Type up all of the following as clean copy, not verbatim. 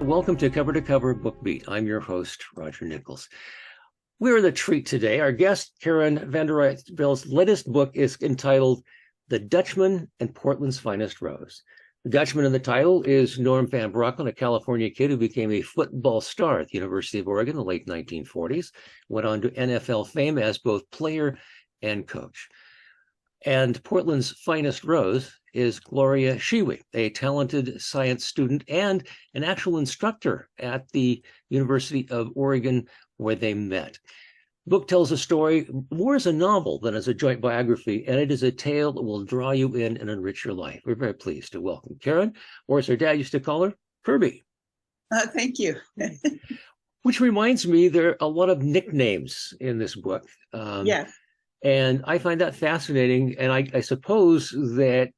welcome to Cover Book Beat. I'm your host, Roger Nichols. We're the treat today. Our guest, Karen Vanderyt's latest book is entitled The Dutchman and Portland's Finest Rose. The Dutchman in the title is Norm Van Brocklin, a California kid who became a football star at the University of Oregon in the late 1940s, went on to NFL fame as both player and coach. And Portland's Finest Rose is Gloria Shiwi, a talented science student and an actual instructor at the University of Oregon where they met. The book tells a story more as a novel than as a joint biography, and it is a tale that will draw you in and enrich your life. We're very pleased to welcome Karen, or as her dad used to call her, Kirby. Thank you. Which reminds me, there are a lot of nicknames in this book. Yes. And I find that fascinating. And I suppose that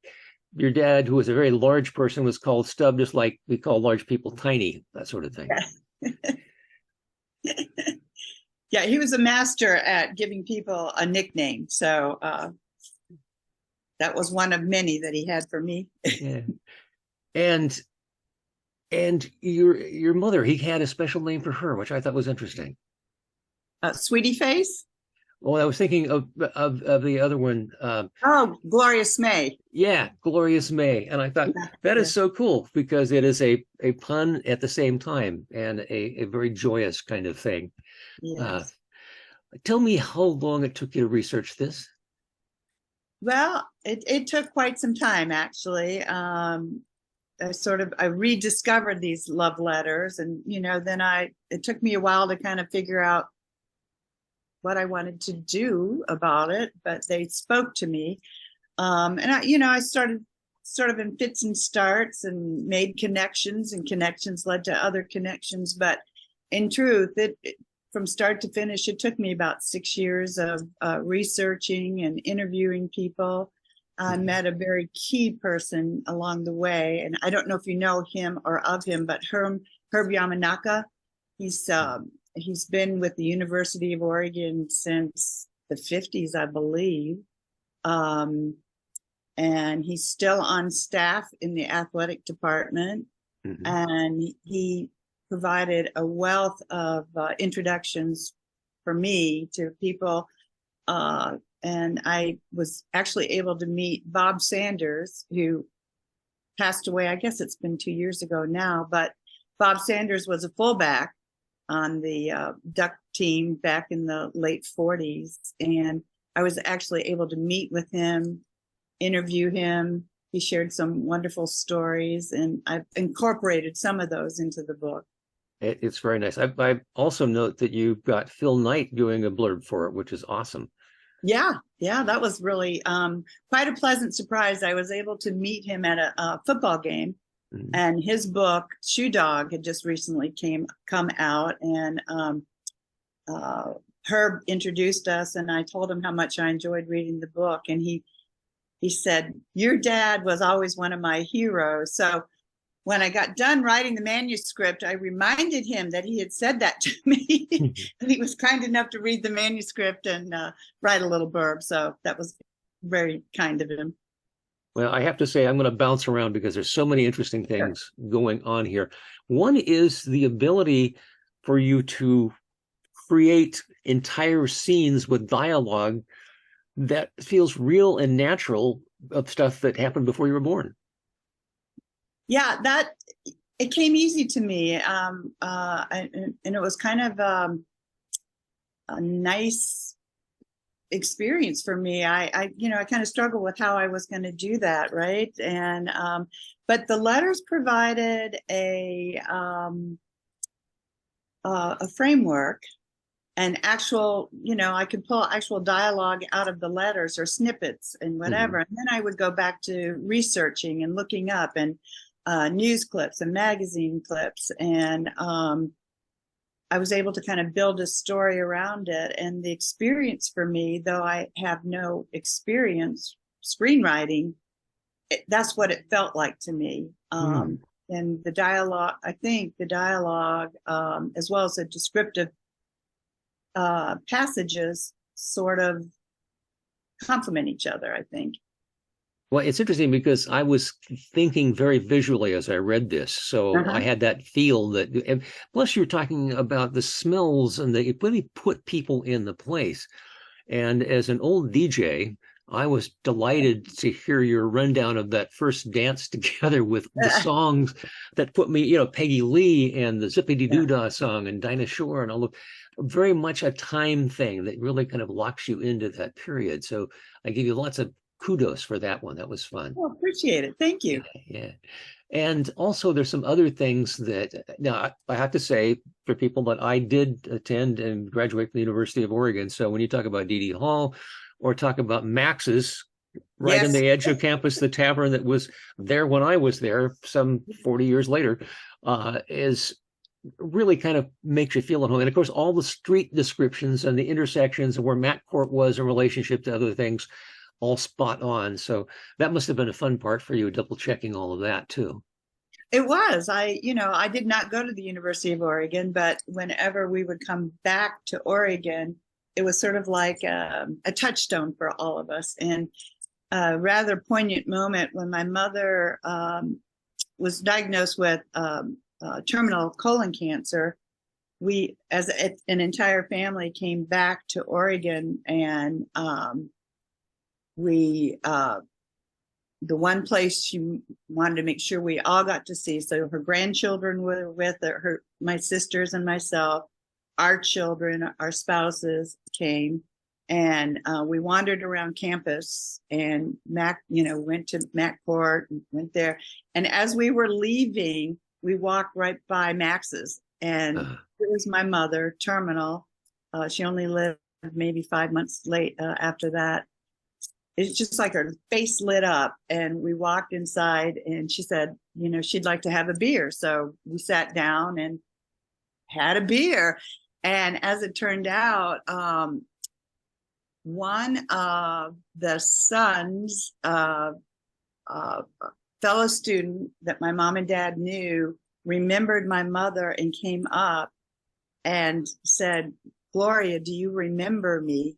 your dad, who was a very large person, was called Stub, just like we call large people Tiny, that sort of thing. Yeah. Yeah, he was a master at giving people a nickname. So that was one of many that he had for me. Yeah. And your mother, he had a special name for her, which I thought was interesting. Sweetie Face? Well, I was thinking of the other one. Gloria May. Yeah, Glorious May. And I thought that is so cool because it is a pun at the same time and a very joyous kind of thing. Yes. Tell me how long it took you to research this. Well, it took quite some time, actually. I rediscovered these love letters, and then it took me a while to kind of figure out what I wanted to do about it, but they spoke to me. And I started sort of in fits and starts and made connections, and connections led to other connections. But in truth, from start to finish, it took me about 6 years of researching and interviewing people. I met a very key person along the way, and I don't know if you know him or of him, but Herb Yamanaka. He's been with the University of Oregon since the 50s, I believe. And he's still on staff in the athletic department. Mm-hmm. And he provided a wealth of introductions for me to people. And I was actually able to meet Bob Sanders, who passed away. I guess it's been 2 years ago now, but Bob Sanders was a fullback on the Duck team back in the late 40s. And I was actually able to meet with him, interview him. He shared some wonderful stories, and I've incorporated some of those into the book. It's very nice. I also note that you've got Phil Knight doing a blurb for it, which is awesome. Yeah, that was really quite a pleasant surprise. I was able to meet him at a football game. Mm-hmm. And his book, Shoe Dog, had just recently come out, and Herb introduced us, and I told him how much I enjoyed reading the book, and he said, "Your dad was always one of my heroes." So when I got done writing the manuscript, I reminded him that he had said that to me, and he was kind enough to read the manuscript and write a little blurb. So that was very kind of him. Well, I have to say, I'm going to bounce around because there's so many interesting things going on here. One is the ability for you to create entire scenes with dialogue that feels real and natural of stuff that happened before you were born. Yeah, it came easy to me. And it was kind of a nice experience for me. I kind of struggled with how I was going to do that, right? And but the letters provided a framework, and actual, I could pull actual dialogue out of the letters or snippets and whatever. Mm-hmm. And then I would go back to researching and looking up and news clips and magazine clips, and I was able to kind of build a story around it. And the experience for me, though I have no experience screenwriting, that's what it felt like to me. And the dialogue, I think the dialogue, as well as the descriptive passages, sort of complement each other, I think. Well, it's interesting because I was thinking very visually as I read this. So I Uh-huh. had that feel that, and plus you're talking about the smells and they really put people in the place. And as an old DJ, I was delighted to hear your rundown of that first dance together with the songs that put me, Peggy Lee and the Zippity Yeah. Doo Dah song and Dinah Shore and all of very much a time thing that really kind of locks you into that period. So I give you lots of kudos for that one. That was fun. Well, appreciate it. Thank Yeah, you. yeah. And also, there's some other things that now I have to say for people that I did attend and graduate from the University of Oregon. So when you talk about Dee Dee Hall or talk about Max's right on Yes. the edge of campus, the tavern that was there when I was there some 40 years later, is really kind of makes you feel at home. And of course, all the street descriptions and the intersections and where Matt Court was in relationship to other things, all spot on. So that must have been a fun part for you, double checking all of that too. It was. I did not go to the University of Oregon, but whenever we would come back to Oregon, it was sort of like a touchstone for all of us. And a rather poignant moment when my mother was diagnosed with terminal colon cancer. We, as an entire family, came back to Oregon, and we the one place she wanted to make sure we all got to see. So her grandchildren were with her, my sisters and myself, our children, our spouses came, and we wandered around campus and went to Mac Court and went there. And as we were leaving, we walked right by Max's, and it was my mother, terminal. She only lived maybe 5 months late after that. It's just like her face lit up, and we walked inside, and she said, she'd like to have a beer. So we sat down and had a beer. And as it turned out, one of the sons of a fellow student that my mom and dad knew remembered my mother and came up and said, "Gloria, do you remember me?"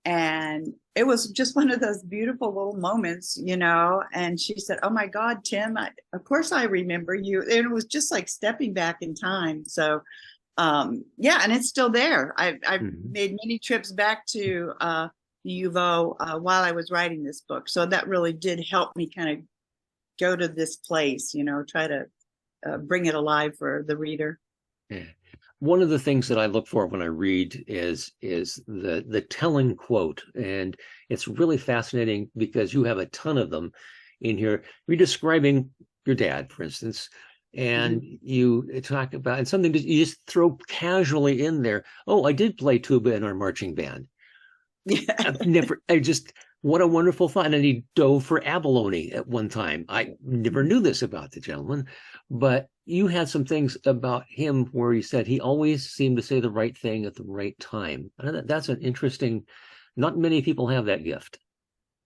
And it was just one of those beautiful little moments, and she said, "Oh my God, Tim, of course I remember you." And it was just like stepping back in time. So yeah, and it's still there. I've made many trips back to the U of O while I was writing this book. So that really did help me kind of go to this place, try to bring it alive for the reader. Yeah. One of the things that I look for when I read is the telling quote, and it's really fascinating because you have a ton of them in here. You're describing your dad, for instance, and you talk about and something that you just throw casually in there. "Oh, I did play tuba in our marching band." Yeah. What a wonderful thought. And he dove for abalone at one time. I never knew this about the gentleman, but you had some things about him where you said he always seemed to say the right thing at the right time. And that's an interesting, not many people have that gift.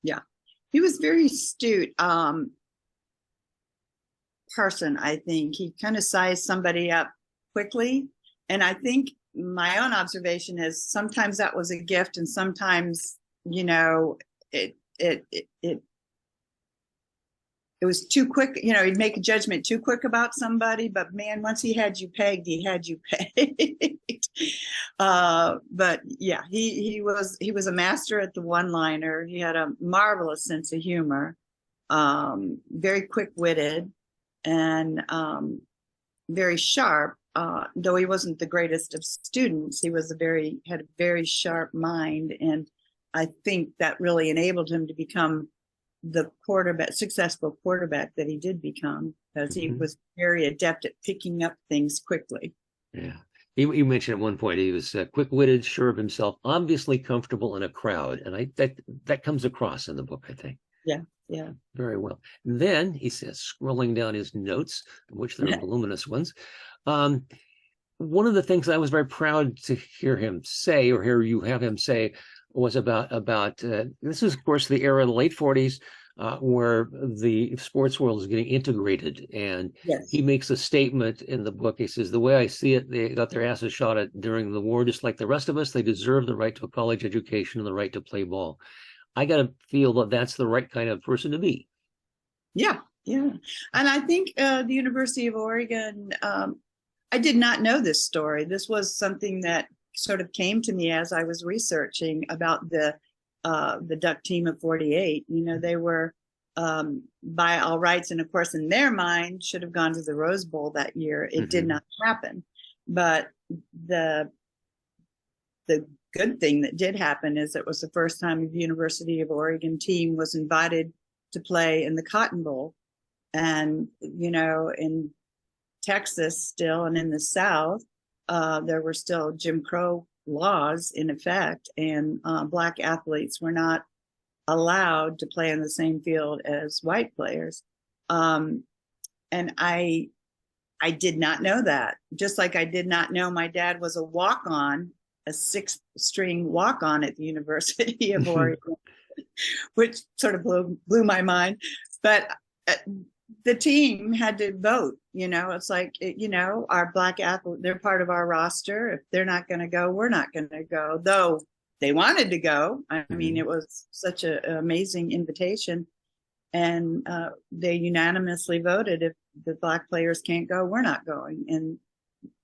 Yeah. He was very astute person, I think. He kind of sized somebody up quickly. And I think my own observation is sometimes that was a gift, and sometimes, it was too quick. He'd make a judgment too quick about somebody, but man, once he had you pegged, he had you pegged. But yeah, he was a master at the one-liner. He had a marvelous sense of humor, very quick-witted, and very sharp. Though he wasn't the greatest of students, he had a very sharp mind, and I think that really enabled him to become the successful quarterback that he did become, because he was very adept at picking up things quickly. Yeah. You mentioned at one point he was quick-witted, sure of himself, obviously comfortable in a crowd, and that comes across in the book, I think. Yeah, yeah. Very well. And then he says, scrolling down his notes, which they're voluminous ones, one of the things I was very proud to hear him say, or hear you have him say, was about this is, of course, the era of the late 40s, where the sports world is getting integrated. And Yes. he makes a statement in the book. He says, "The way I see it, they got their asses shot at during the war, just like the rest of us. They deserve the right to a college education and the right to play ball." I got to feel that that's the right kind of person to be. Yeah, yeah. And I think the University of Oregon, I did not know this story. This was something that sort of came to me as I was researching about the Duck team of 48. You know, they were by all rights, and of course, in their mind, should have gone to the Rose Bowl that year. It did not happen. But the good thing that did happen is it was the first time the University of Oregon team was invited to play in the Cotton Bowl. And, you know, in Texas still and in the South, there were still Jim Crow laws in effect, and Black athletes were not allowed to play in the same field as white players. And I did not know that, just like I did not know my dad was a walk-on, a sixth-string walk-on at the University of Oregon, which sort of blew my mind. But the team had to vote. You know, it's like, you know, our Black athlete, they're part of our roster. If they're not going to go, we're not going to go. Though they wanted to go. I mean, it was such an amazing invitation. And they unanimously voted, if the Black players can't go, we're not going. And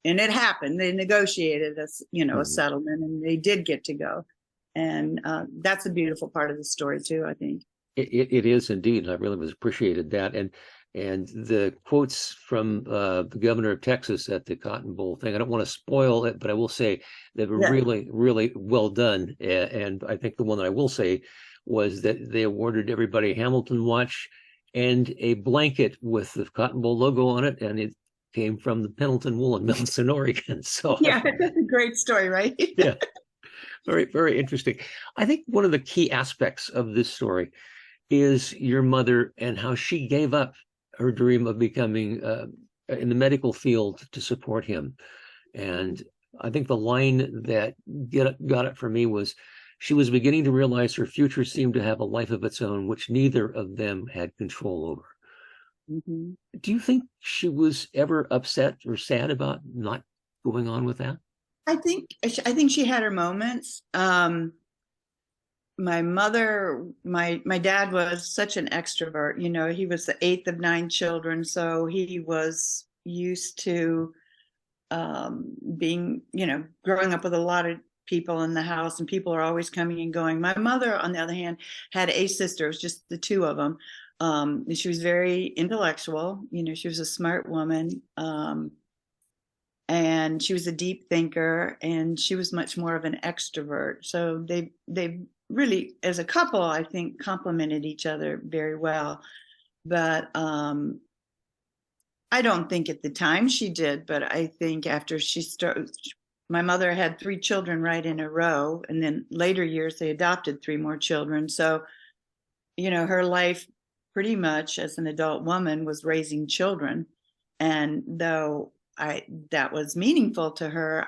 it happened. They negotiated a settlement, and they did get to go. And that's a beautiful part of the story too, I think. It is indeed. I really was appreciated that. And the quotes from the governor of Texas at the Cotton Bowl thing, I don't want to spoil it, but I will say they were really, really well done. And I think the one that I will say was that they awarded everybody a Hamilton watch and a blanket with the Cotton Bowl logo on it, and it came from the Pendleton Woolen Mills in Oregon. So yeah, that's a great story, right? Yeah, very, very interesting. I think one of the key aspects of this story is your mother and how she gave up her dream of becoming in the medical field to support him. And I think the line that got it for me was, she was beginning to realize her future seemed to have a life of its own, which neither of them had control over. Do you think she was ever upset or sad about not going on with that? I think she had her moments. My mother, my dad was such an extrovert. You know, he was the 8th of 9 children, so he was used to being, you know, growing up with a lot of people in the house, and people are always coming and going. My mother, on the other hand, had a sister. It was just the two of them. She was very intellectual. You know, she was a smart woman, and she was a deep thinker, and she was much more of an extrovert. So they really, as a couple, I think, complemented each other very well. But I don't think at the time she did, but I think after she started, my mother had 3 children right in a row, and then later years they adopted 3 more children. So, you know, her life pretty much as an adult woman was raising children. And though that was meaningful to her,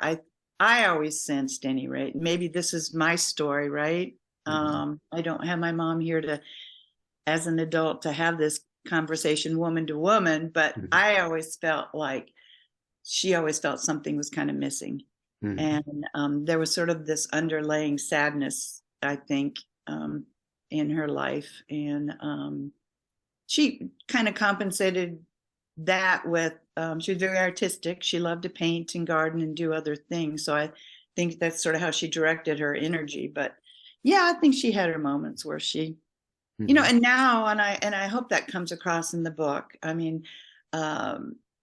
I always sensed, any rate, maybe this is my story, right? I don't have my mom here to, as an adult, to have this conversation woman to woman, but I always felt like she always felt something was kind of missing. And there was sort of this underlying sadness, I think, in her life. And she kind of compensated that with, she was very artistic. She loved to paint and garden and do other things. So I think that's sort of how she directed her energy. But yeah, I think she had her moments where she, you know, and now, and I hope that comes across in the book. I mean,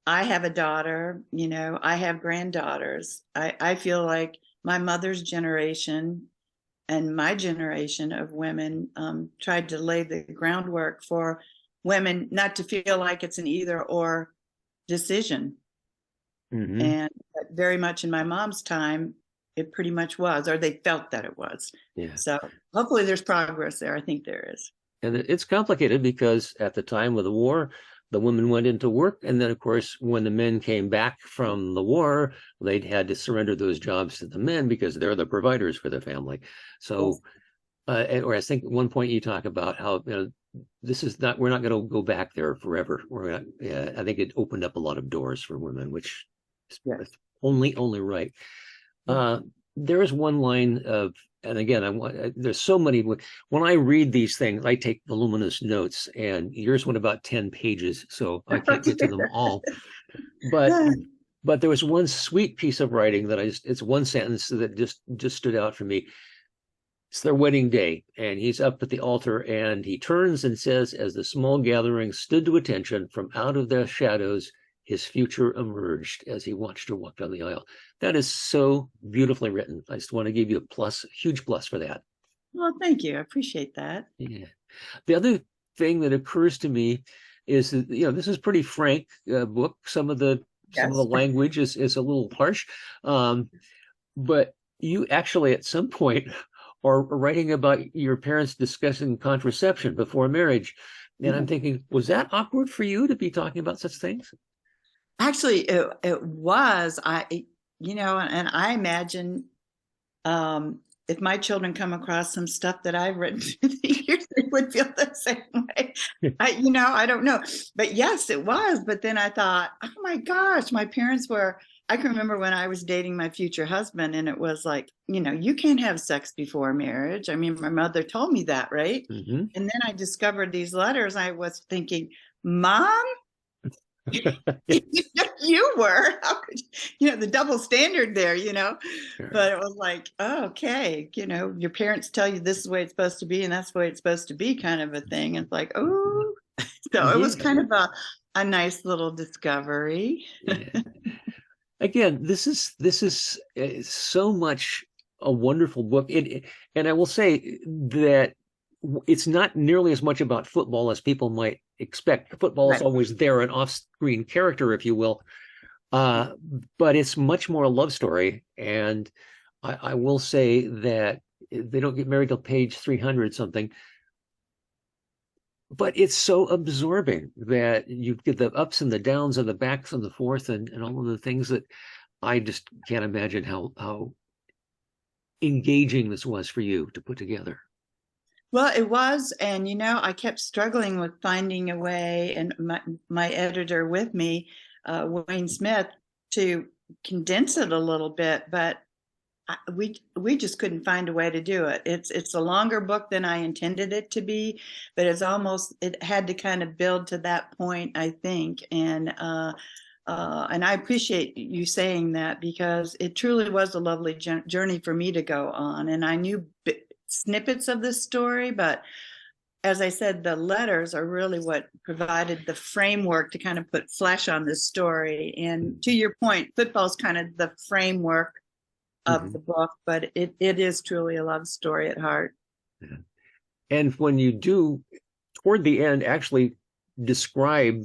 I have a daughter, you know, I have granddaughters. I feel like my mother's generation and my generation of women tried to lay the groundwork for women not to feel like it's an either or decision. And very much in my mom's time, it pretty much was, or they felt that it was. So hopefully there's progress there. I think there is. And it's complicated because at the time of the war, the women went into work. And then, of course, when the men came back from the war, they'd had to surrender those jobs to the men because they're the providers for the family. So, or I think at one point you talk about how, you know, this is not, we're not going to go back there forever. We're not, I think it opened up a lot of doors for women, which is only right. There is one line of and again, there's so many. When I read these things, I take voluminous notes, and yours went about 10 pages, so I can't get to them all. But there was one sweet piece of writing that it's one sentence that just stood out for me. It's their wedding day, and he's up at the altar, and he turns and says, as the small gathering stood to attention, from out of their shadows, his future emerged as he watched her walk down the aisle. That is so beautifully written. I just want to give you a huge plus for that. Well, thank you. I appreciate that. Yeah. The other thing that occurs to me is that, this is pretty frank book. Some of the language is a little harsh, but you actually at some point are writing about your parents discussing contraception before marriage, and I'm thinking, was that awkward for you to be talking about such things? Actually, it was. And I imagine if my children come across some stuff that I've written through the years, they would feel the same way. I don't know. But yes, it was. But then I thought, oh my gosh, my parents I can remember when I was dating my future husband, and it was like, you can't have sex before marriage. I mean, my mother told me that, right? Mm-hmm. And then I discovered these letters. I was thinking, Mom, you were, how could the double standard there, Sure. But it was like, oh, okay, your parents tell you this is the way it's supposed to be, and that's the way it's supposed to be, kind of a thing. It's like, oh, so it was kind of a nice little discovery. Yeah. Again, this is so much a wonderful book, and I will say that it's not nearly as much about football as people might expect. Football is always there, an off-screen character, if you will, but it's much more a love story. And I will say that they don't get married till page 300 something, but it's so absorbing that you get the ups and the downs and the backs and the forth and all of the things that I just can't imagine how engaging this was for you to put together. Well, it was, and I kept struggling with finding a way, and my editor with me, Wayne Smith, to condense it a little bit, but we just couldn't find a way to do it. It's a longer book than I intended it to be, but it had to kind of build to that point, I think, and I appreciate you saying that, because it truly was a lovely journey for me to go on, and I knew snippets of this story, but as I said, the letters are really what provided the framework to kind of put flesh on this story. And to your point, football is kind of the framework of the book, but it is truly a love story at heart. Yeah. And when you do, toward the end, actually describe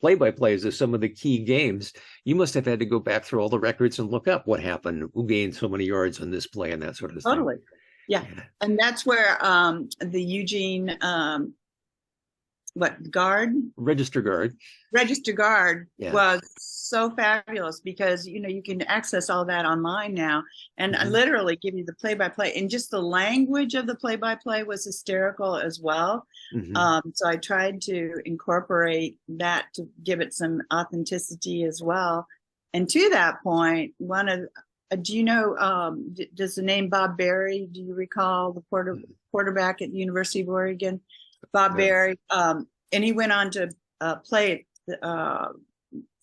play-by-plays of some of the key games, you must have had to go back through all the records and look up what happened, who gained so many yards on this play and that sort of thing. Totally. Yeah. And that's where the Eugene register guard was so fabulous, because you can access all that online now, and I literally give you the play-by-play, and just the language of the play-by-play was hysterical as well. So I tried to incorporate that to give it some authenticity as well. And to that point, do you know, does the name Bob Berry, do you recall the quarterback at the University of Oregon? Bob Berry, and he went on to play for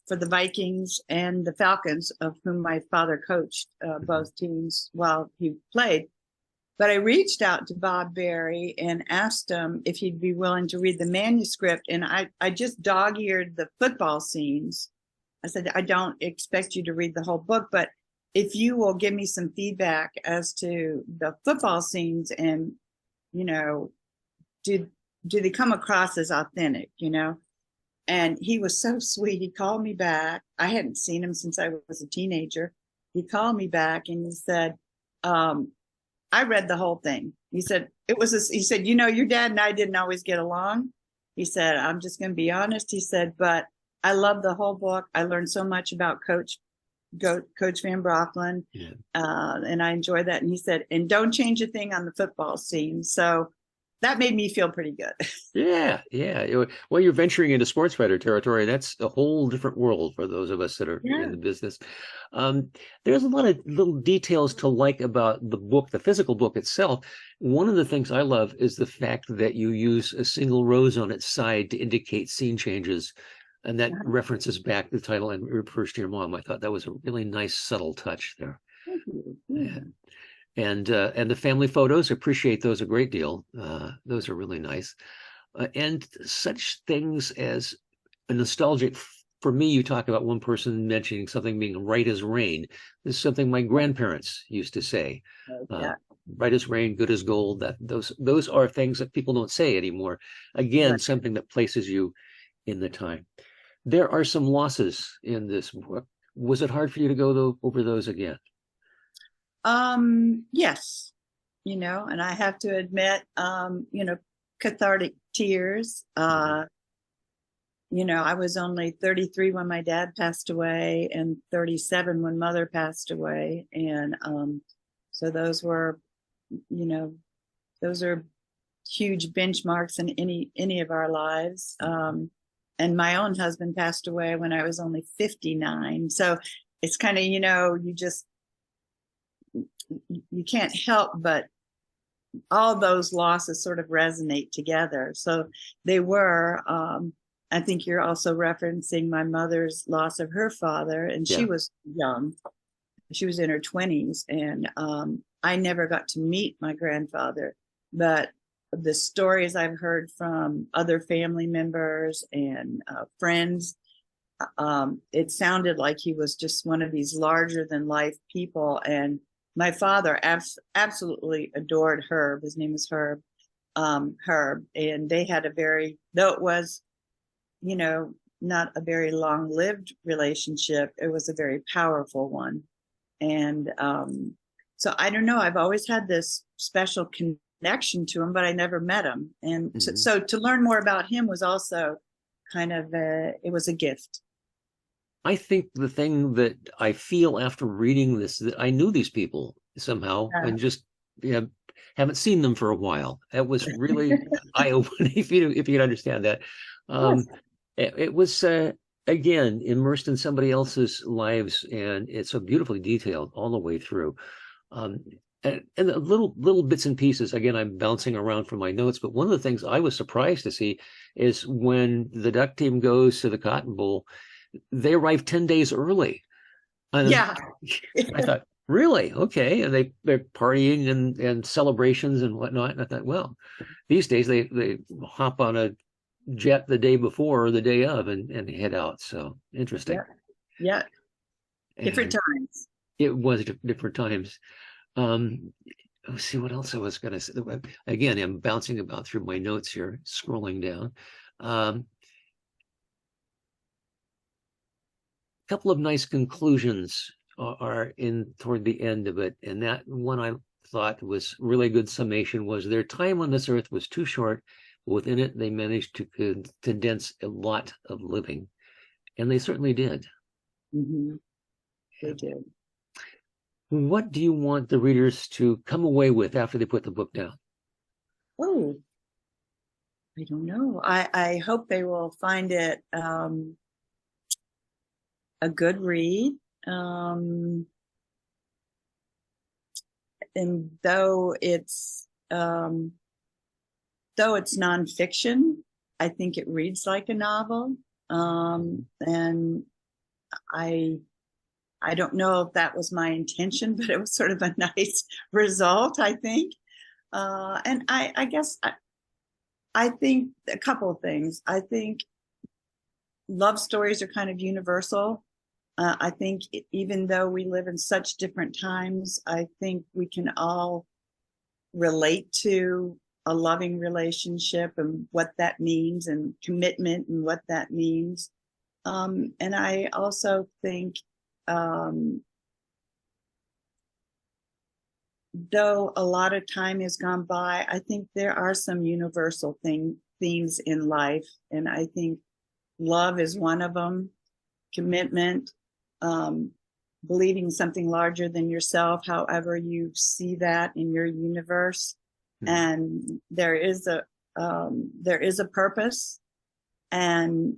the Vikings and the Falcons, of whom my father coached both teams while he played. But I reached out to Bob Berry and asked him if he'd be willing to read the manuscript, and I just dog-eared the football scenes. I said, I don't expect you to read the whole book, but if you will give me some feedback as to the football scenes, and, do they come across as authentic, And he was so sweet. He called me back. I hadn't seen him since I was a teenager. He called me back and he said, I read the whole thing. He said, he said, your dad and I didn't always get along. He said, I'm just going to be honest. He said, but I love the whole book. I learned so much about Coach Van Brocklin, and I enjoy that. And he said, and don't change a thing on the football scene. So that made me feel pretty good. Yeah, yeah. Well, you're venturing into sports writer territory. That's a whole different world for those of us that are in Yeah. the business. Um, there's a lot of little details to like about the book, the physical book itself. One of the things I love is the fact that you use a single rose on its side to indicate scene changes, and that references back the title and refers to your mom. I thought that was a really nice, subtle touch there. Thank you. Yeah. Yeah. And the family photos, appreciate those a great deal. Those are really nice. And such things as a nostalgic, for me, you talk about one person mentioning something being right as rain. This is something my grandparents used to say. Uh, Yeah. right as rain, good as gold. That those are things that people don't say anymore. Again, Right. something that places you in the time. There are some losses in this book. Was it hard for you to go over those again? Yes, and I have to admit, cathartic tears. I was only 33 when my dad passed away and 37 when mother passed away. And so those were, those are huge benchmarks in any of our lives. And my own husband passed away when I was only 59. So it's kind of, you can't help but all those losses sort of resonate together. So they were, I think you're also referencing my mother's loss of her father, and she Yeah. was young. She was in her 20s, and I never got to meet my grandfather. But the stories I've heard from other family members and friends, it sounded like he was just one of these larger than life people. And my father absolutely adored Herb. His name is Herb. Herb, and they had a very, though it was, not a very long-lived relationship, it was a very powerful one. And so I don't know. I've always had this special connection to him, but I never met him. And so to learn more about him was also kind of it was a gift. I think the thing that I feel after reading this, that I knew these people somehow and just haven't seen them for a while. That was really eye-opening if you can understand that. Yes. It was again immersed in somebody else's lives, and it's so beautifully detailed all the way through. And the little bits and pieces. Again, I'm bouncing around from my notes, but one of the things I was surprised to see is when the duck team goes to the Cotton Bowl, they arrive 10 days early. And Yeah. I thought, really? Okay. And they're partying and celebrations and whatnot. And I thought, well, these days they hop on a jet the day before or the day of and head out. So interesting. Yeah. Different And times. it was different times. Let's see what else I was going to say. Again, I'm bouncing about through my notes here, scrolling down. Couple of nice conclusions are in toward the end of it, and that one I thought was really good summation was their time on this earth was too short, but within it they managed to condense a lot of living, and they certainly did. They did. What do you want the readers to come away with after they put the book down? Oh, I don't know. I hope they will find it a good read. And though it's nonfiction, I think it reads like a novel. And I don't know if that was my intention, but it was sort of a nice result, I think. And I guess I think a couple of things. I think love stories are kind of universal. I think even though we live in such different times, I think we can all relate to a loving relationship and what that means, and commitment and what that means. And I also think, though a lot of time has gone by, I think there are some universal themes in life. And I think love is one of them, commitment, believing something larger than yourself, however you see that in your universe. and there is a purpose, and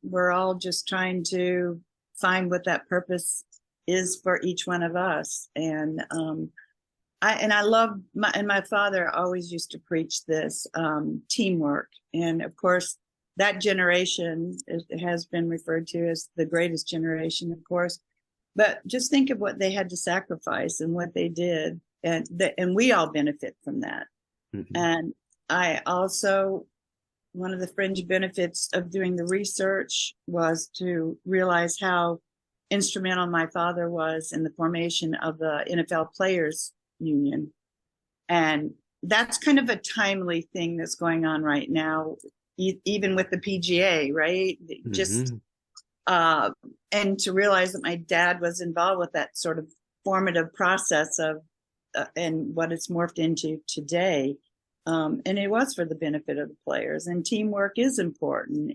we're all just trying to find what that purpose is for each one of us. And I love my father always used to preach this teamwork. And of course, that generation has been referred to as the greatest generation, of course. But just think of what they had to sacrifice and what they did, and we all benefit from that. And I also, one of the fringe benefits of doing the research was to realize how instrumental my father was in the formation of the NFL Players Union. And that's kind of a timely thing that's going on right now, even with the PGA, right? Just and to realize that my dad was involved with that sort of formative process of and what it's morphed into today. And it was for the benefit of the players, and teamwork is important.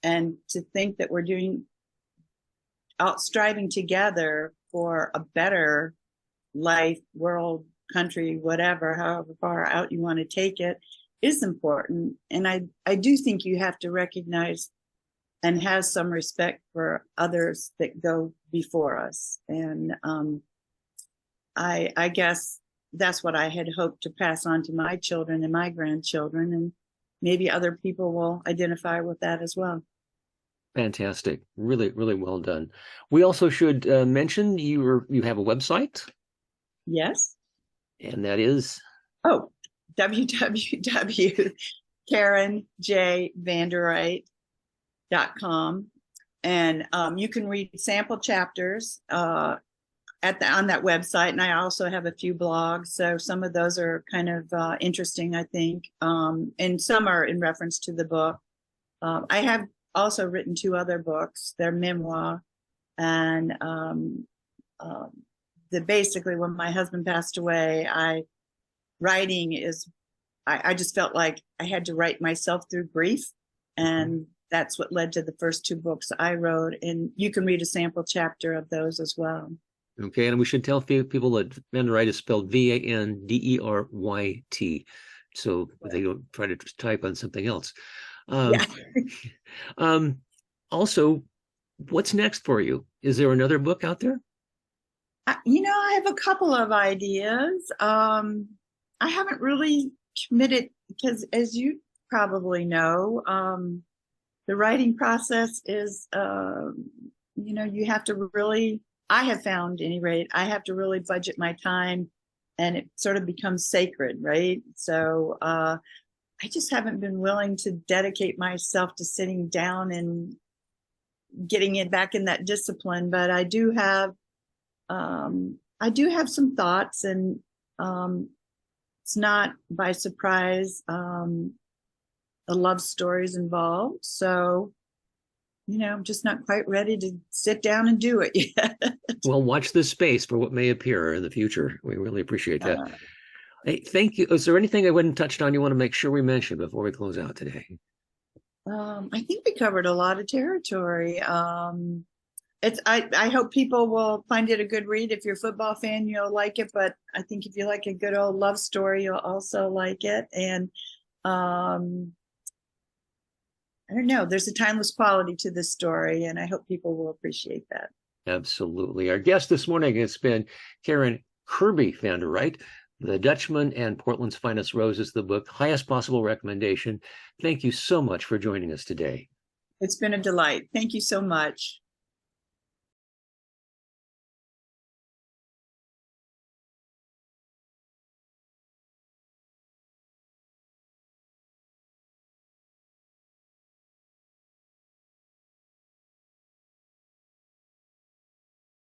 And to think that we're striving together for a better life, world, country, whatever, however far out you want to take it, is important. And I do think you have to recognize and have some respect for others that go before us. And I guess that's what I had hoped to pass on to my children and my grandchildren, and maybe other people will identify with that as well. Fantastic. Really, really well done. We also should mention you have a website. Yes. And that is? Oh, www.KarenJVanderyt.com. And you can read sample chapters on that website. And I also have a few blogs. So some of those are kind of interesting, I think. And some are in reference to the book. I have also written 2 other books. They're memoir. And basically when my husband passed away, I just felt like I had to write myself through grief. And that's what led to the first 2 books I wrote. And you can read a sample chapter of those as well. Okay, and we should tell people that Vanderyt is spelled Vanderyt, so they don't try to type on something else. Also, what's next for you? Is there another book out there? I have a couple of ideas. I haven't really committed because, as you probably know, the writing process is, you have to really, I have found, at any rate, I have to really budget my time, and it sort of becomes sacred, right? So I just haven't been willing to dedicate myself to sitting down and getting it back in that discipline. But I do have some thoughts, and it's not by surprise. A love story is involved, so I'm just not quite ready to sit down and do it yet. Well, watch this space for what may appear in the future. We really appreciate that. Hey, thank you. Is there anything I wouldn't touched on you want to make sure we mention before we close out today? I think we covered a lot of territory. I hope people will find it a good read. If you're a football fan, you'll like it. But I think if you like a good old love story, you'll also like it. And I don't know, there's a timeless quality to this story, and I hope people will appreciate that. Absolutely. Our guest this morning has been Karen Kirby Vanderyt. The Dutchman and Portland's Finest Roses, the book, highest possible recommendation. Thank you so much for joining us today. It's been a delight. Thank you so much.